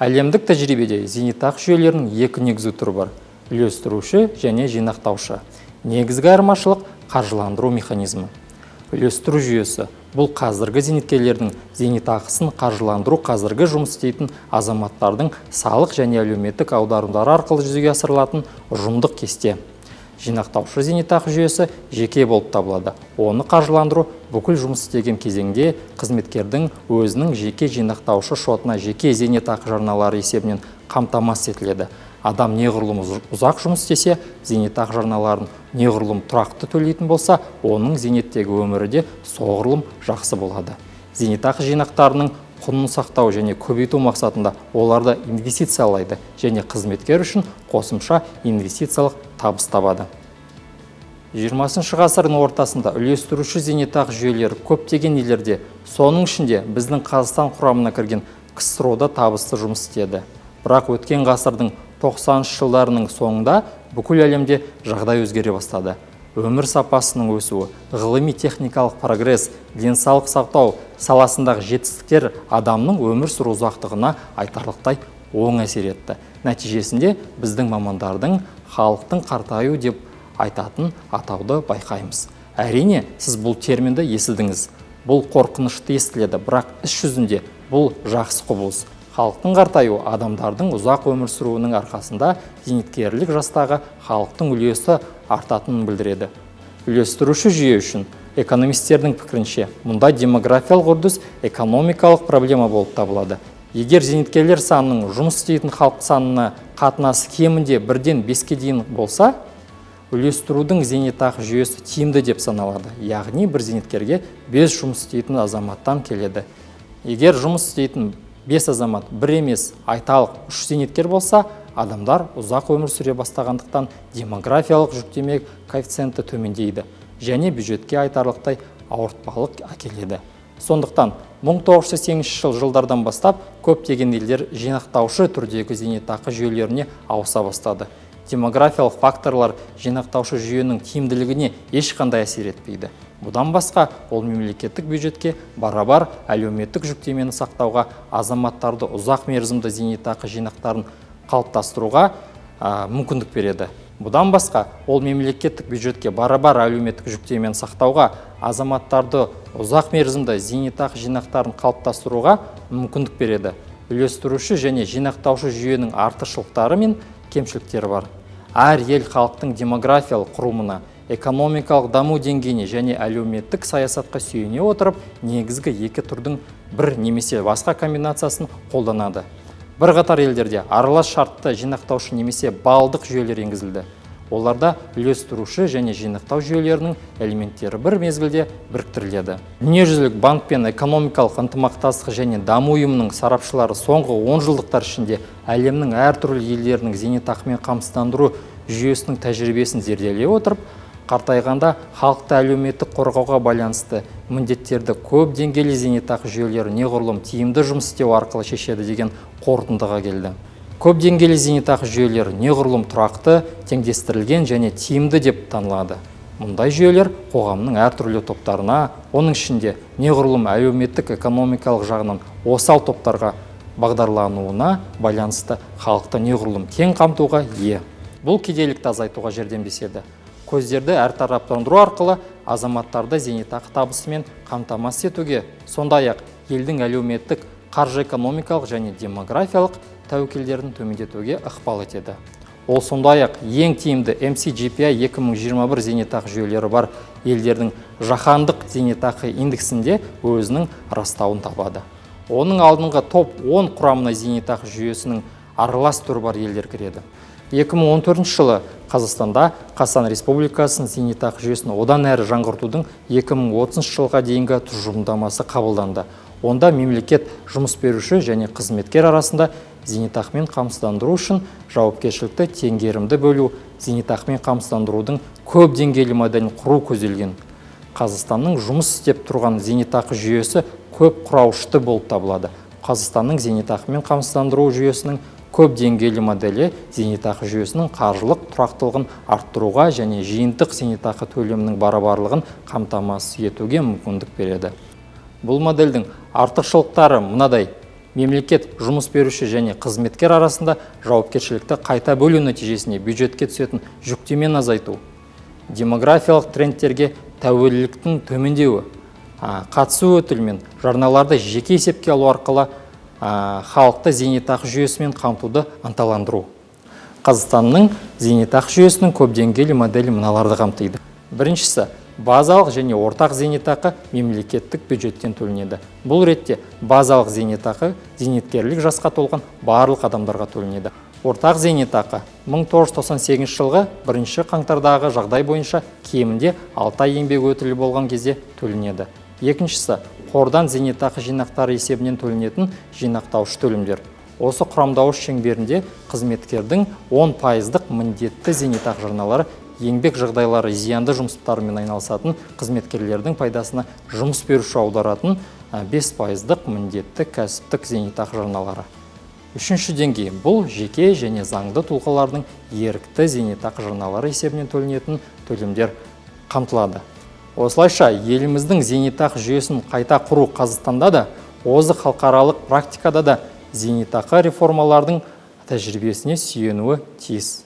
Әлемдік тәжірибеде зейнетақы жүйелерінің екі негізгі түрі бар: үлестіруші және жинақтаушы. Негізгі айырмашылық қаржыландыру механизмі. Үлестіру жүйесі бұл қазіргі зейнеткерлердің зейнетақысын қаржыландыру қазіргі жұмыс істейтін азаматтардың салық және әлеуметтік аударымдары арқылы жүзеге асырылатын ұжымдық кесте. Жинақтаушы зейнетақы жүйесі жеке болып табылады. Оны қаржыландыру бүкіл жұмыс істеген кезеңде қызметкердің өзінің жеке жинақтаушы шотына жеке зейнетақы жарналары есебінен қамтамасыз етіледі. Адам неғұрлым ұзақ жұмыс істесе, зейнетақы жарналарын неғұрлым тұрақты төлейтін болса, оның зейнеттегі өмірі де соғұрлым жақсы болады. Зейнетақы жинақтарының құнын сақтау және көбейту мақсатында оларды инвестициялайды және қызметкер үшін қосымша инвестициялық табыс табады. 20 ғасырдың ортасында үлестіруші зейнетақы жүйелері көптеген елдерде, соның ішінде біздің Қазақстан құрамына кірген КСРО-да табысты жұмыс істеді. Бірақ өткен ғасырдың 90 жылдарының соңында бүкіл әлемде жағдай өзгере бастады. Өмір сапасының өсуі, ғылыми-техникалық прогресс, денсаулық сақтау саласындағы жетістіктер адамның өмір сүру ұзақтығына айтарлықтай оң әсер етті. Нәтижесінде біздің мамандардың халықтың қартаю деп айтатын атауды байқаймыз. Әрине, сіз бұл терминді естідіңіз. Бұл қорқынышты естіледі, бірақ іс жүзінде бұл жақсы құбылыс. Халықтың қартаю адамдардың ұзақ өмір сүруінің арқасында зейнеткерлік жастағы халықтың үлесі артатынын білдіреді. Үлестіруші жүйе үшін экономистердің пікірінше, мұнда демографиялық үрдіс экономикалық проблема болып табылады. Егер зейнеткерлер санының жұмыс істейтін халық санына қатынасы кемінде 1-ден 5-ке дейін болса, үлестірудің зейнетақы жүйесі тиімді деп саналады. Яғни бір зейнеткерге 5 жұмыс істейтін азаматтан келеді. Егер жұмыс істейтін 5 азамат бір емес, айталық 3 зейнеткер болса, адамдар ұзақ өмір сүре бастағандықтан демографиялық жүктеме коэффициенті төмендейді және бюджетке айтарлықтай ауыртпалық әкеледі. Сондықтан 1980 жылдардан бастап көптеген елдер жинақтаушы түрдегі зейнетақы жүйелеріне ауыса бастады. Демографиялық факторлар жинақтаушы жүйенің тиімділігіне ешқандай әсер етпейді. Бұдан басқа, ол мемлекеттік бюджетке барабар әлеуметтік жүктемені сақтауға, азаматтарды ұзақ мерзімді зейнетақы жинақтарын қалыптастыруға мүмкіндік береді. Бұдан басқа, ол мемлекеттік бюджетке барабар әлеуметтік жүктемені сақтауға, азаматтарды ұзақ мерзімді зейнетақы жинақтарын қалыптастыруға мүмкіндік береді. Үлестіруші және жинақтаушы жүйенің артықшылықтары мен кемшіліктері бар. Әр ел халықтың демографиялық құрылымына, экономикалық даму деңгейіне және әлеуметтік саясатқа сүйене отырып, негізгі екі түрдің бір немесе басқа комбинациясын қолданады. Бірқатар елдерде аралас шартты жинақтаушы немесе баллдық жүйелер енгізілді. Оларда үлестіруші және жинақтау жүйелерінің элементтері бір мезгілде біріктіріледі. Дүниежүзілік банк пен экономикалық ынтымақтастық және даму ұйымының сарапшылары соңғы 10 жылдықтар ішінде әлемнің әртүрлі елдерінің зейнетақымен қамсыздандыру жүйесінің тәжірибесін зерделей отырып, қартайғанда халықты әлеуметтік қорғауға байланысты міндеттерді көп деңгейлі зейнетақы жүйелері неғұрлым тиімді жұмыс істеу арқылы шешеді деген қорытындыға келді. Көп деңгейлі зейнетақы жүйелері неғұрлым тұрақты, теңдестірілген және тиімді деп танылады. Мұндай жүйелер қоғамның әртүрлі топтарына, оның ішінде неғұрлым әлеуметтік экономикалық жағынан осал топтарға бағдарлануына байланысты халықты неғұрлым кең қамтуға ие. Бұл кедейлікті азайтуға жәрдемдеседі. Көздерді әртараптандыру арқылы азаматтарды зейнетақы табысымен қамтамасыз етуге, сондай-ақ елдің әлеуметтік, қаржы-экономикалық және демографиялық тәуекелдерін төмендетуге ықпал етеді. Ол сондай-ақ ең тиімді MCGPI 2021 зейнетақы жүйелері бар елдердің жаһандық зейнетақы индексінде өзінің растауын табады. Оның алдыңғы топ 10 құрамына зейнетақы жүйесінің аралас түрі бар елдер кіреді. 2014 жылы Қазақстанда Қазақстан Республикасының зейнетақы жүйесін одан әрі жаңғыртудың 2030 жылға дейінгі тұжырымдамасы қабылданды. Онда мемлекет жұмыс беруші және қызметкер арасында зейнетақымен қамсыздандыру үшін жауапкершілікті теңгерімді бөлу, зейнетақымен қамсыздандырудың көп деңгейлі моделін құру көзделген. Қазақстанның жұмыс істеп тұрған зейнетақы жүйесі көп құраушты болып табылады. Қазақстанның зейнетақымен қамсыздандыру жүйесінің көп деңгейлі моделі зейнетақы жүйесінің қаржылық тұрақтылығын арттыруға және жиынтық зейнетақы төлемінің барабарлығын қамтамасыз етуге мүмкіндік береді. Бұл модельдің артықшылықтары мынадай: мемлекет жұмыс беруші және қызметкер арасында жауапкершілікті қайта бөлу нәтижесінде бюджетке түсетін жүктемені азайту, демографиялық трендтерге тәуелділіктің төмендеуі, қатысу өтілмен жарналарды жеке есепке алу арқылы халықты зейнетақы жүйесімен қамтуды ынталандыру. Қазақстанның зейнетақы жүйесінің көпдеңгейлі моделі мыналарды қамтиды. Біріншісі, базалық және ортақ зейнетақы мемлекеттік бюджеттен төленеді. Бұл ретте базалық зейнетақы зейнеткерлік жасқа толған барлық адамдарға төленеді. Ортақ зейнетақы 1998 жылғы 1 қаңтардағы жағдай бойынша кемінде 6 ай еңбек өтілі болған кезде төленеді. Екіншісі, қордан зейнетақы жинақтары есебінен төленетін жинақтаушы төлемдер. Осы құрамдауыш шеңберінде қызметкердің 10% міндетті зейнетақы жарналары еңбек жағдайлары зиянды жұмыстарымен айналысатын қызметкерлердің пайдасына жұмыс беруші аударатын 5% міндетті кәсіптік зейнетақы жарналары. Үшінші деңгей бұл жеке және заңды тұлғалардың ерікті зейнетақы жарналары есебінен төленетін төлемдер қамтылады. Осылайша еліміздің зейнетақы жүйесін қайта құру Қазақстанда да, озық халықаралық практикада да зейнетақы реформалардың тәжірибесіне сүйенуі тиіс.